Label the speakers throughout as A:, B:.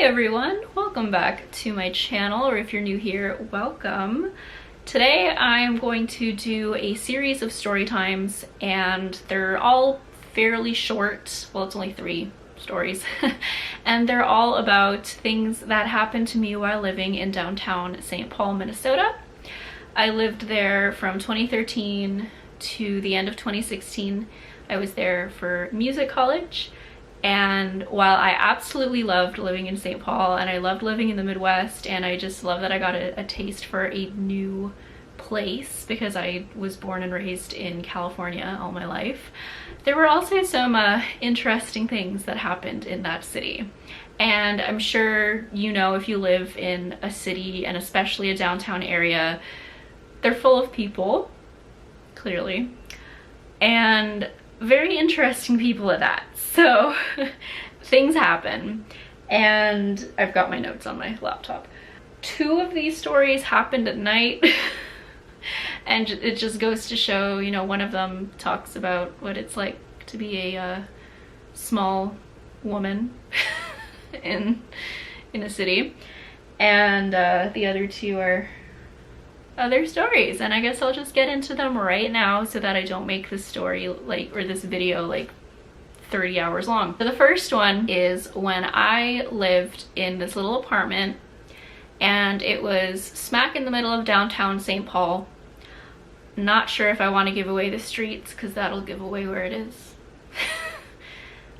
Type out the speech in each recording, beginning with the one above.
A: everyone, welcome back to my channel, or if you're new here, welcome. Today I am going to do a series of story times, and they're all fairly short. Well, it's only 3 stories and they're all about things that happened to me while living in downtown St. Paul, Minnesota. I lived there from 2013 to the end of 2016. I was there for music college. And while I absolutely loved living in St. Paul and I loved living in the Midwest, and I just love that I got a taste for a new place because I was born and raised in California all my life, there were also some interesting things that happened in that city. And I'm sure you know, if you live in a city and especially a downtown area, they're full of people, clearly, and very interesting people at that. So things happen, and I've got my notes on my laptop. 2 of these stories happened at night and it just goes to show, you know, one of them talks about what it's like to be a small woman in a city, and the other 2 are other stories, and I guess I'll just get into them right now so that I don't make this story or this video like 30 hours long. So the first one is when I lived in this little apartment, and it was smack in the middle of downtown St. Paul. Not sure if I want to give away the streets because that'll give away where it is.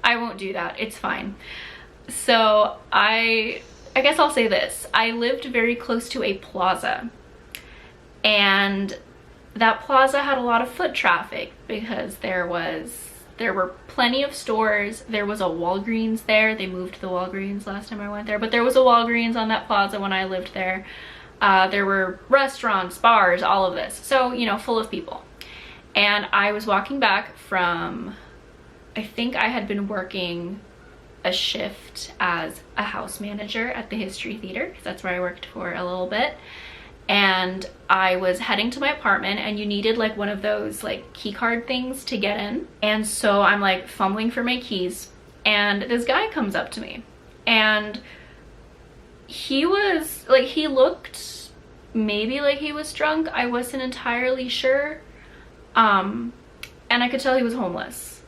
A: I won't do that, it's fine. So I guess I'll say this. I lived very close to a plaza, and that plaza had a lot of foot traffic because there were plenty of stores. There was a Walgreens there. They moved the Walgreens last time I went there, but there was a Walgreens on that plaza when I lived there. There were restaurants, bars, all of this. So, you know, full of people. And I was walking back from, I think I had been working a shift as a house manager at the History Theater, because that's where I worked for a little bit. And I was heading to my apartment, and you needed like one of those like key card things to get in. And so I'm like fumbling for my keys, and this guy comes up to me, and he was like, he looked maybe like he was drunk. I wasn't entirely sure. And I could tell he was homeless.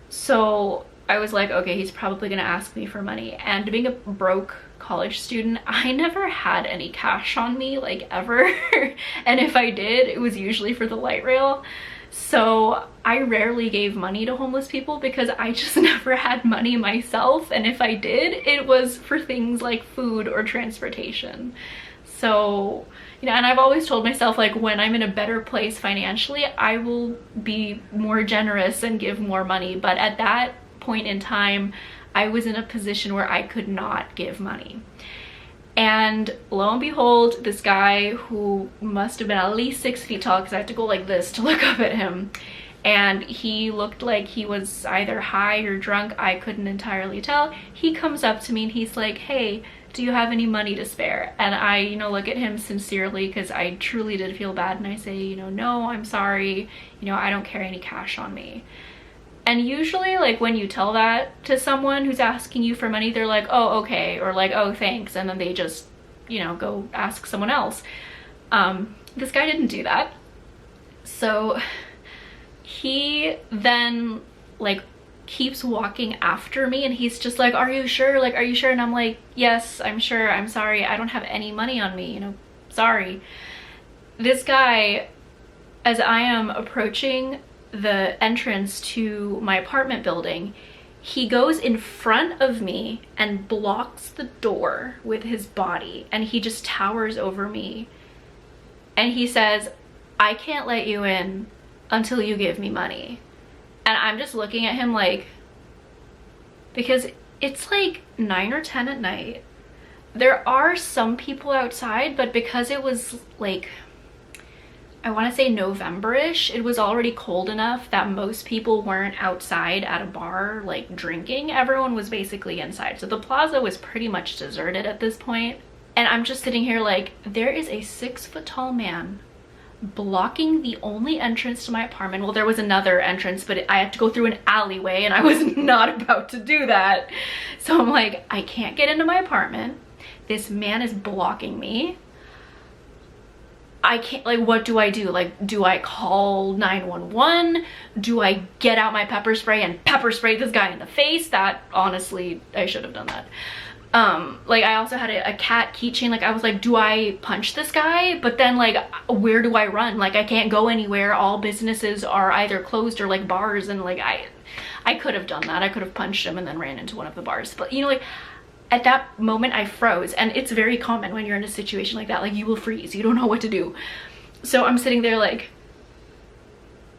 A: So I was like, okay, he's probably gonna ask me for money. And being a broke college student, I never had any cash on me, like, ever. And if I did, it was usually for the light rail. So I rarely gave money to homeless people because I just never had money myself, and if I did, it was for things like food or transportation. So, you know, and I've always told myself, like, when I'm in a better place financially, I will be more generous and give more money. But at that point in time, I was in a position where I could not give money. And lo and behold, this guy, who must have been at least 6 feet tall, because I had to go like this to look up at him, and he looked like he was either high or drunk, I couldn't entirely tell. He comes up to me and he's like, hey, do you have any money to spare? And I, you know, look at him sincerely because I truly did feel bad, and I say, you know, no, I'm sorry, you know, I don't carry any cash on me. And usually, like, when you tell that to someone who's asking you for money, they're like, oh, okay, or like, oh, thanks, and then they just, you know, go ask someone else. This guy didn't do that. So he then, like, keeps walking after me, and he's just like, are you sure? Like, are you sure? And I'm like, yes, I'm sure, I'm sorry, I don't have any money on me, you know, sorry. This guy, as I am approaching the entrance to my apartment building, he goes in front of me and blocks the door with his body, and he just towers over me, and he says, I can't let you in until you give me money. And I'm just looking at him like, because it's like 9 or 10 at night. There are some people outside, but because it was like, I want to say November-ish, it was already cold enough that most people weren't outside at a bar like drinking. Everyone was basically inside. So the plaza was pretty much deserted at this point. And I'm just sitting here like, there is a 6 foot tall man blocking the only entrance to my apartment. Well, there was another entrance, but I had to go through an alleyway and I was not about to do that. So I'm like, I can't get into my apartment. This man is blocking me. I can't, like, what do I do? Like, do I call 911? Do I get out my pepper spray and pepper spray this guy in the face? That, honestly, I should have done that. Like, I also had a cat keychain. Like, I was like, do I punch this guy? But then, like, where do I run? Like, I can't go anywhere. All businesses are either closed or like bars, and like, I could have done that. I could have punched him and then ran into one of the bars. But, you know, like, at that moment I froze, and it's very common when you're in a situation like that. Like, you will freeze. You don't know what to do. So I'm sitting there like,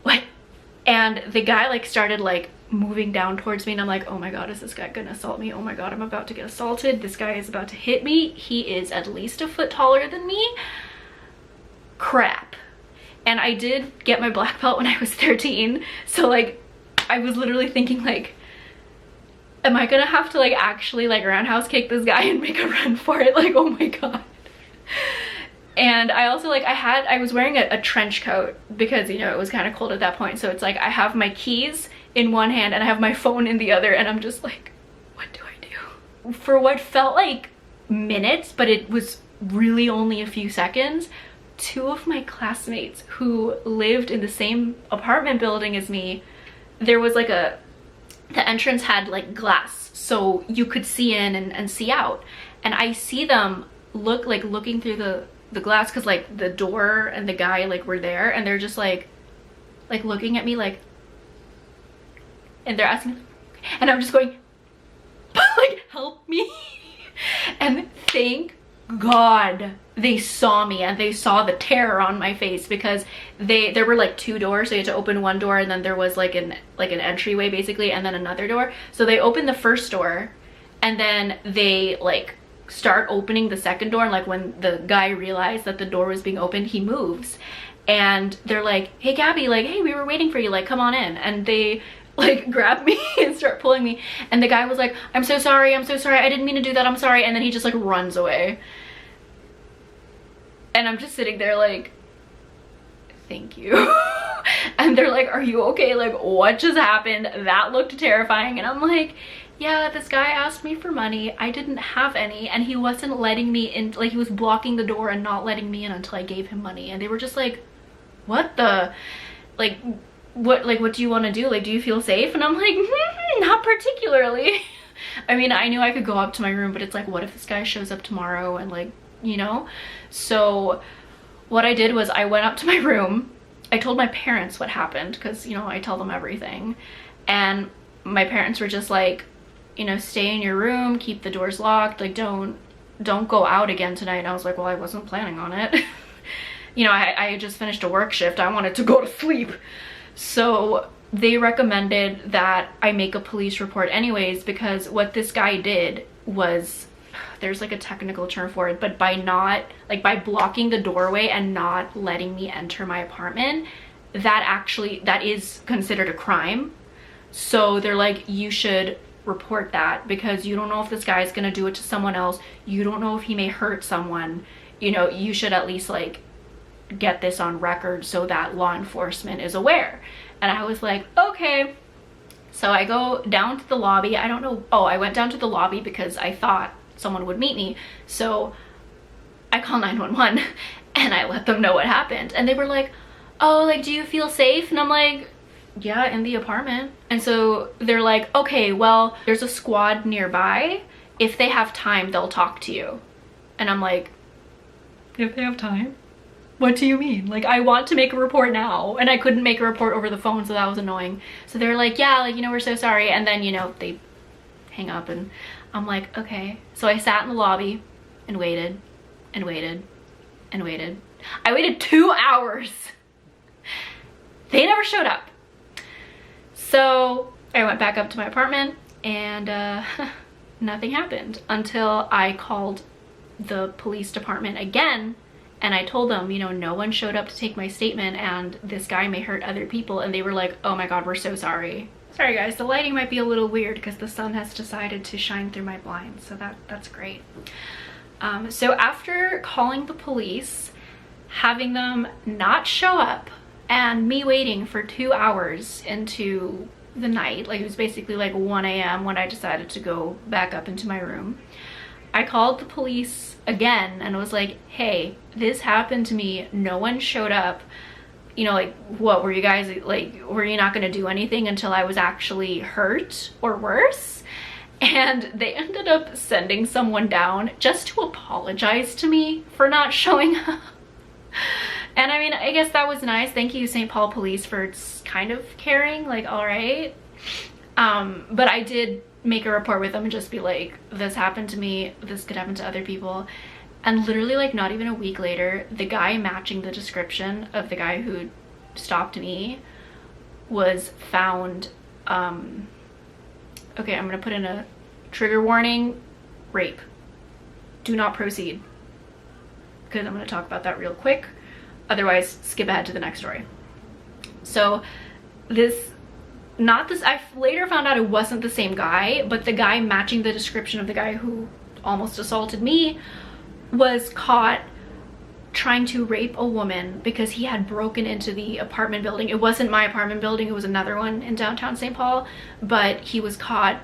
A: what? And the guy like started like moving down towards me, and I'm like, oh my god, is this guy gonna assault me? Oh my god, I'm about to get assaulted. This guy is about to hit me. He is at least a foot taller than me. Crap. And I did get my black belt when I was 13, so like I was literally thinking like, am I gonna have to like actually like roundhouse kick this guy and make a run for it? Like, oh my god. And I also like, I was wearing a trench coat because, you know, it was kind of cold at that point. So it's like I have my keys in one hand and I have my phone in the other, and I'm just like, what do I do? For what felt like minutes, but it was really only a few seconds, two of my classmates who lived in the same apartment building as me, there was like the entrance had like glass, so you could see in and see out. And I see them looking through the glass, because like the door and the guy like were there, and they're just like looking at me like, and they're asking, and I'm just going, like, help me. And thank god they saw me, and they saw the terror on my face, because there were like two doors, so you had to open one door, and then there was like an entryway basically, and then another door. So they opened the first door, and then they like start opening the second door, and like when the guy realized that the door was being opened, he moves, and they're like, hey Gabby, like, hey, we were waiting for you, like, come on in. And they like grab me and start pulling me, and the guy was like, I'm so sorry, I didn't mean to do that, I'm sorry. And then he just like runs away, and I'm just sitting there like, thank you. And they're like, are you okay? Like, what just happened? That looked terrifying. And I'm like, yeah, this guy asked me for money, I didn't have any, and he wasn't letting me in. Like, he was blocking the door and not letting me in until I gave him money. And they were just like, what the, like, what do you want to do? Like, do you feel safe? And I'm like, not particularly. I mean, I knew I could go up to my room, but it's like, what if this guy shows up tomorrow and like, you know? So what I did was I went up to my room. I told my parents what happened, because, you know, I tell them everything. And my parents were just like, you know, stay in your room, keep the doors locked, like, don't go out again tonight. And I was like, well, I wasn't planning on it. You know, I had just finished a work shift. I wanted to go to sleep. So they recommended that I make a police report anyways, because what this guy did was, there's like a technical term for it, but by blocking the doorway and not letting me enter my apartment, that is considered a crime. So they're like, you should report that, because you don't know if this guy is going to do it to someone else. You don't know if he may hurt someone. You know, you should at least like get this on record so that law enforcement is aware. And I was like, okay. So I go down to the lobby. I don't know. Oh, I went down to the lobby because I thought someone would meet me. So I call 911 and I let them know what happened. And they were like, oh, like, do you feel safe? And I'm like, yeah, in the apartment. And so they're like, okay, well, there's a squad nearby. If they have time, they'll talk to you. And I'm like, if they have time? What do you mean? Like, I want to make a report now, and I couldn't make a report over the phone, so that was annoying. So they're like, yeah, like, you know, we're so sorry. And then, you know, they hang up, and I'm like, okay. So I sat in the lobby and waited and waited and waited. I waited 2 hours. They never showed up. So I went back up to my apartment, and nothing happened until I called the police department again. And I told them, you know, no one showed up to take my statement, and this guy may hurt other people. And they were like, oh my god, we're so sorry. Sorry guys, the lighting might be a little weird because the sun has decided to shine through my blinds, so that's great. So after calling the police, having them not show up and me waiting for 2 hours into the night. Like, it was basically like 1 a.m. when I decided to go back up into my room. I called the police again and was like, hey, this happened to me. No one showed up. You know, like, what were you guys, like, were you not gonna do anything until I was actually hurt or worse? And they ended up sending someone down just to apologize to me for not showing up. And I mean, I guess that was nice. Thank you, St. Paul Police, for kind of caring, like, all right. But I did make a report with them and just be like, this happened to me, this could happen to other people. And literally, like, not even a week later, the guy matching the description of the guy who stopped me was found. Okay, I'm gonna put in a trigger warning: rape. Do not proceed, because I'm gonna talk about that real quick. Otherwise, skip ahead to the next story. So I later found out it wasn't the same guy, but the guy matching the description of the guy who almost assaulted me was caught trying to rape a woman because he had broken into the apartment building. It wasn't my apartment building, it was another one in downtown St. Paul, but he was caught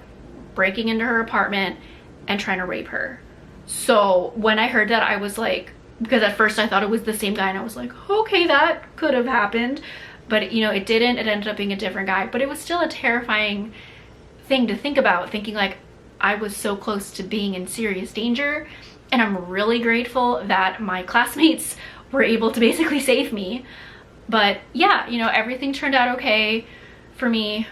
A: breaking into her apartment and trying to rape her. So when I heard that, I was like, because at first I thought it was the same guy, and I was like, okay, that could have happened. But, you know, it didn't. It ended up being a different guy. But it was still a terrifying thing to think about, thinking like, I was so close to being in serious danger. And I'm really grateful that my classmates were able to basically save me. But yeah, you know, everything turned out okay for me.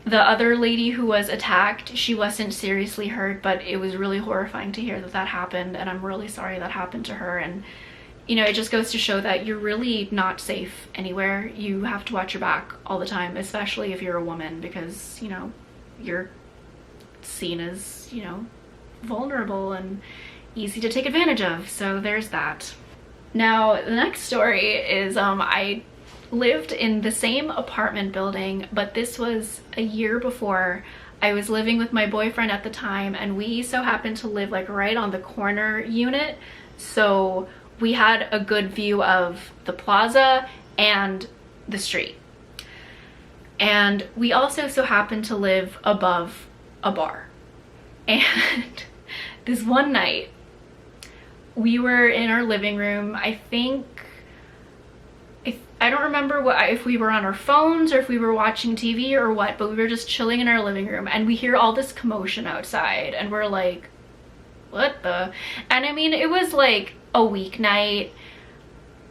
A: The other lady who was attacked, she wasn't seriously hurt, but it was really horrifying to hear that that happened, and I'm really sorry that happened to her. And you know, it just goes to show that you're really not safe anywhere. You have to watch your back all the time, especially if you're a woman, because, you know, you're seen as, you know, vulnerable and easy to take advantage of. So there's that. Now, the next story is I lived in the same apartment building, but this was a year before. I was living with my boyfriend at the time, and we so happened to live like right on the corner unit. So we had a good view of the plaza and the street. And we also so happened to live above a bar. And this one night, we were in our living room. I don't remember if we were on our phones or if we were watching TV or what, but we were just chilling in our living room, and we hear all this commotion outside, and we're like, what the? And I mean, it was like a weeknight,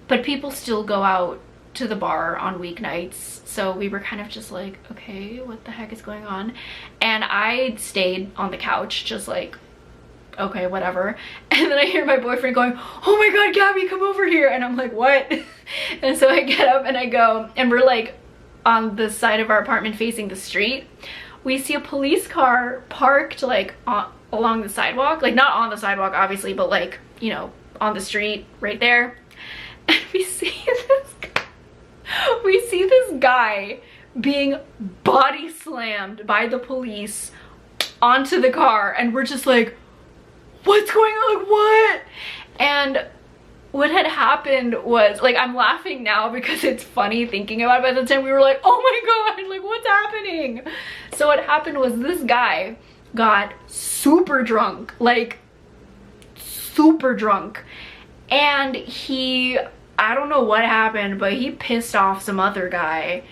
A: but people still go out to the bar on weeknights, so we were kind of just like, okay, what the heck is going on? And I stayed on the couch just like, okay, whatever. And then I hear my boyfriend going, oh my god, Gabby, come over here. And I'm like, what? And so I get up and I go, and we're like on the side of our apartment facing the street. We see a police car parked like along the sidewalk, like not on the sidewalk obviously, but like, you know, on the street right there. And we see this guy being body slammed by the police onto the car, and we're just like, what's going on? Like, what? And what had happened was, like, I'm laughing now because it's funny thinking about it. By the time we were like, oh my god, like, what's happening? So what happened was this guy got super drunk, like super drunk, and I don't know what happened, but he pissed off some other guy,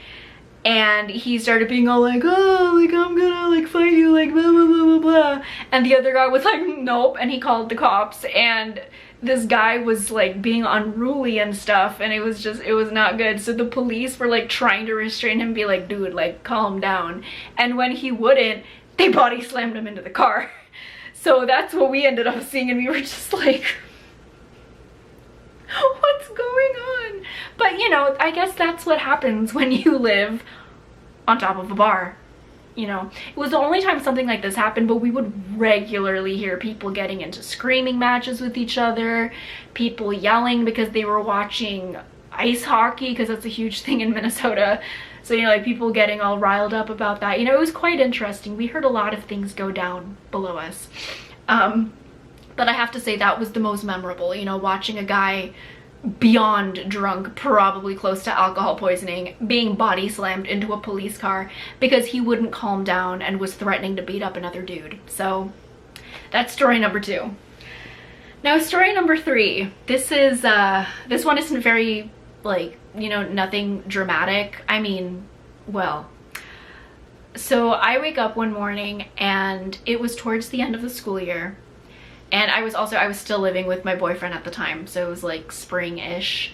A: and he started being all like, oh, like, I'm gonna like fight you, like blah blah blah blah blah. And the other guy was like, nope, and he called the cops, and this guy was like being unruly and stuff, and it was not good. So the police were like trying to restrain him, be like, dude, like, calm down. And when he wouldn't, they body slammed him into the car. So that's what we ended up seeing, and we were just like, what's going on? But you know, I guess that's what happens when you live on top of a bar. You know, it was the only time something like this happened, but we would regularly hear people getting into screaming matches with each other, people yelling because they were watching ice hockey, because that's a huge thing in Minnesota. So, you know, like, people getting all riled up about that. You know, it was quite interesting. We heard a lot of things go down below us. But I have to say that was the most memorable, you know, watching a guy beyond drunk, probably close to alcohol poisoning, being body slammed into a police car because he wouldn't calm down and was threatening to beat up another dude. So that's story number 2. Now story number 3. This one isn't very, like, you know, nothing dramatic. I mean, well, so I wake up one morning and it was towards the end of the school year. And I was still living with my boyfriend at the time, so it was like spring-ish.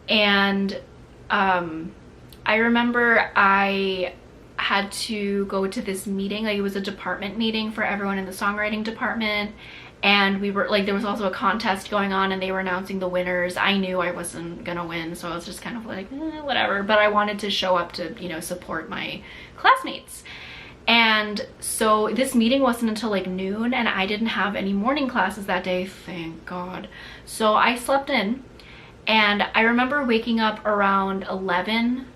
A: And I remember I had to go to this meeting, like it was a department meeting for everyone in the songwriting department. And we were like, there was also a contest going on and they were announcing the winners. I knew I wasn't gonna win, so I was just kind of like, whatever. But I wanted to show up to, you know, support my classmates. And so this meeting wasn't until like noon, and I didn't have any morning classes that day, thank God. So I slept in, and I remember waking up around 11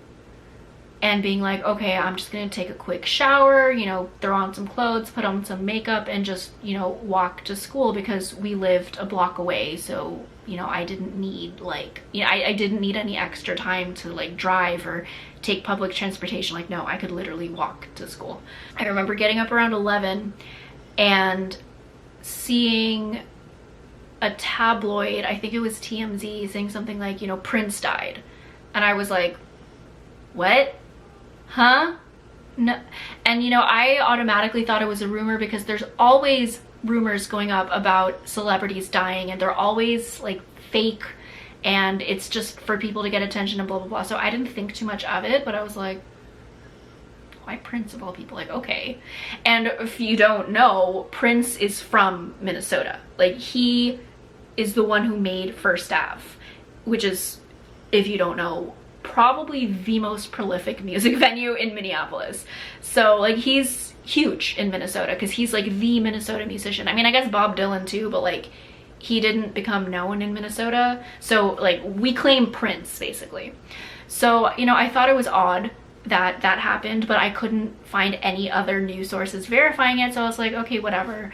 A: and being like, okay, I'm just gonna take a quick shower, you know, throw on some clothes, put on some makeup, and just, you know, walk to school, because we lived a block away. So, you know, I didn't need like, you know, I didn't need any extra time to like drive or take public transportation. Like, no, I could literally walk to school. I remember getting up around 11 and seeing a tabloid, I think it was TMZ, saying something like, you know, Prince died. And I was like, what? Huh? No. And you know, I automatically thought it was a rumor, because there's always rumors going up about celebrities dying, and they're always like fake, and it's just for people to get attention and blah blah blah. So I didn't think too much of it, but I was like, why Prince of all people? Like, okay. And if you don't know, Prince is from Minnesota. Like, he is the one who made First Ave, which is, if you don't know, probably the most prolific music venue in Minneapolis. So like, he's huge in Minnesota because he's like the Minnesota musician. I mean, I guess Bob Dylan too, but like, he didn't become known in Minnesota. So like, we claim Prince basically. So, you know, I thought it was odd that that happened, but I couldn't find any other news sources verifying it. So I was like, okay, whatever.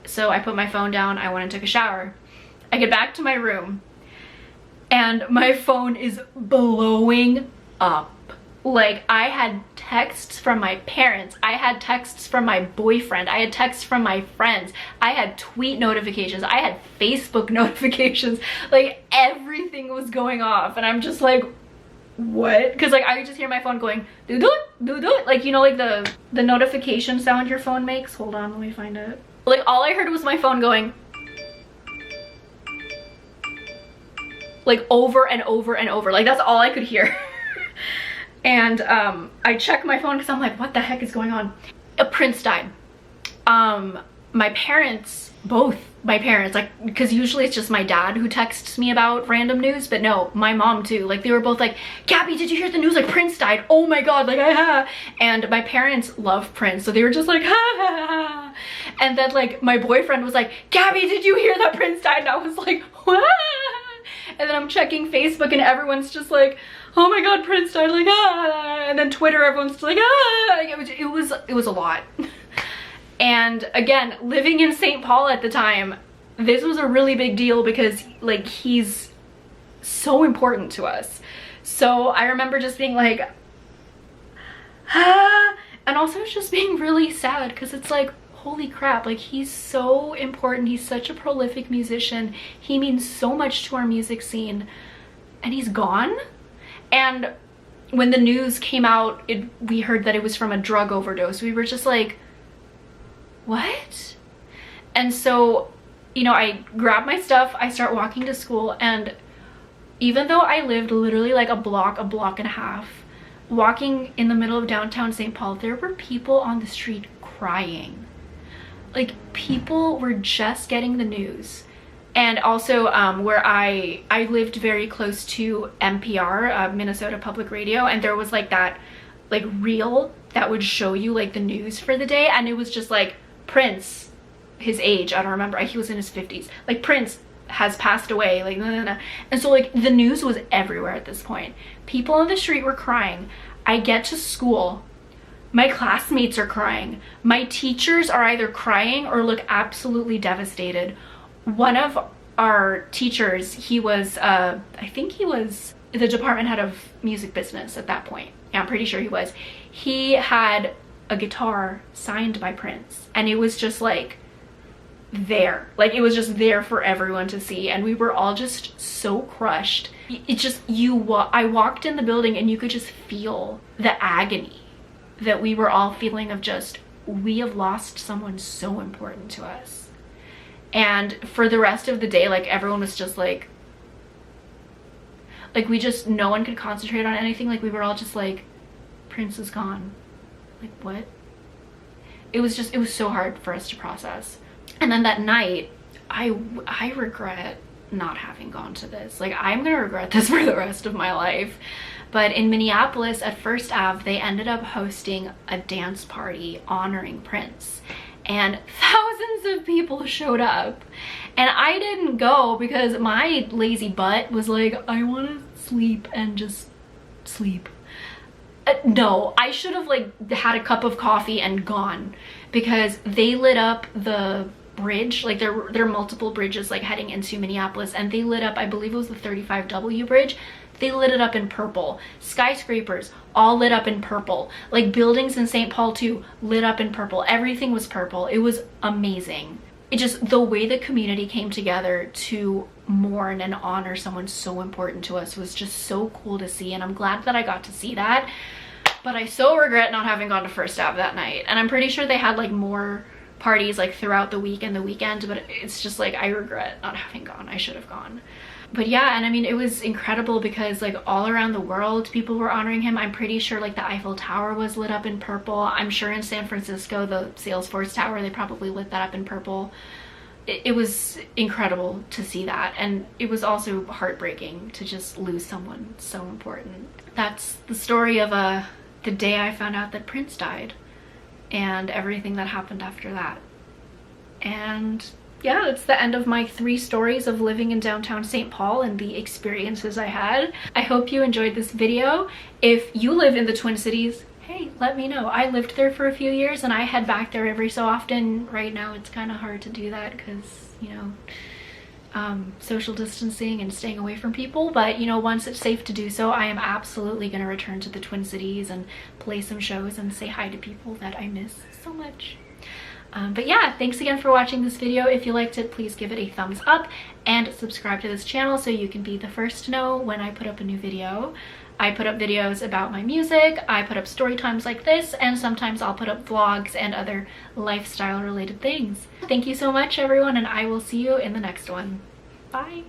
A: So I put my phone down, I went and took a shower. I get back to my room and my phone is blowing up. Like, I had texts from my parents, I had texts from my boyfriend, I had texts from my friends, I had tweet notifications, I had Facebook notifications, like everything was going off. And I'm just like, what? Because like, I could just hear my phone going do do do do, like, you know, like the notification sound your phone makes. Hold on, let me find it. Like, all I heard was my phone going like over and over and over. Like, that's all I could hear. And I checked my phone because I'm like, what the heck is going on? A Prince died. My parents, both my parents, like, because usually it's just my dad who texts me about random news, but no, my mom too. Like, they were both like, Gabby, did you hear the news? Like, Prince died. Oh my God, like, ah. And my parents love Prince, so they were just like, ha ha ha. And then like, my boyfriend was like, Gabby, did you hear that Prince died? And I was like, what? And then I'm checking Facebook and everyone's just like, oh my God, Prince died, like, ah. And then Twitter, everyone's just like, ah. It was a lot. And again, living in St. Paul at the time, this was a really big deal because like, he's so important to us. So I remember just being like, ah. And also just being really sad because it's like, holy crap, like, he's so important. He's such a prolific musician. He means so much to our music scene, and he's gone. And when the news came out, we heard that it was from a drug overdose. We were just like, what? And so, you know, I grab my stuff, I start walking to school, and even though I lived literally like a block and a half, walking in the middle of downtown St. Paul, there were people on the street crying. Like, people were just getting the news. And also where I lived very close to NPR, Minnesota Public Radio, and there was like that like reel that would show you like the news for the day, and it was just like, Prince, his age, I don't remember, he was in his 50s, like, Prince has passed away, like, nah, nah, nah. And so like, the news was everywhere at this point. People on the street were crying. I get to school, my classmates are crying, my teachers are either crying or look absolutely devastated. One of our teachers, he was, I think he was the department head of music business at that point. Yeah, I'm pretty sure he was. He had a guitar signed by Prince, and it was just like there, like it was just there for everyone to see, and we were all just so crushed. It just, I walked in the building and you could just feel the agony that we were all feeling of just, we have lost someone so important to us. And for the rest of the day, like everyone was just like we just, no one could concentrate on anything. Like we were all just like, Prince is gone. Like what? It was so hard for us to process. And then that night, I regret not having gone to this. Like I'm gonna regret this for the rest of my life. But in Minneapolis at First Ave, they ended up hosting a dance party honoring Prince, and thousands of people showed up. And I didn't go because my lazy butt was like, I want to sleep and just sleep. No, I should have like had a cup of coffee and gone, because they lit up the bridge. Like there are multiple bridges like heading into Minneapolis, and they lit up, I believe it was the 35W bridge. They lit it up in purple. Skyscrapers all lit up in purple. Like buildings in St. Paul too lit up in purple. Everything was purple. It was amazing. It just, the way the community came together to mourn and honor someone so important to us was just so cool to see, and I'm glad that I got to see that. But I so regret not having gone to First Ave that night. And I'm pretty sure they had like more parties like throughout the week and the weekend, but it's just like, I regret not having gone. I should have gone. But yeah, and I mean, it was incredible because like all around the world people were honoring him. I'm pretty sure like the Eiffel Tower was lit up in purple. I'm sure in San Francisco, the Salesforce Tower, they probably lit that up in purple. It was incredible to see that, and it was also heartbreaking to just lose someone so important. That's the story of the day I found out that Prince died and everything that happened after that. And yeah, that's the end of my 3 stories of living in downtown St. Paul and the experiences I had. I hope you enjoyed this video. If you live in the Twin Cities, hey, let me know. I lived there for a few years and I head back there every so often. Right now it's kind of hard to do that because, you know, social distancing and staying away from people, but you know, once it's safe to do so, I am absolutely going to return to the Twin Cities and play some shows and say hi to people that I miss so much. But yeah, thanks again for watching this video. If you liked it, please give it a thumbs up and subscribe to this channel so you can be the first to know when I put up a new video. I put up videos about my music, I put up story times like this, and sometimes I'll put up vlogs and other lifestyle related things. Thank you so much everyone, and I will see you in the next one. Bye!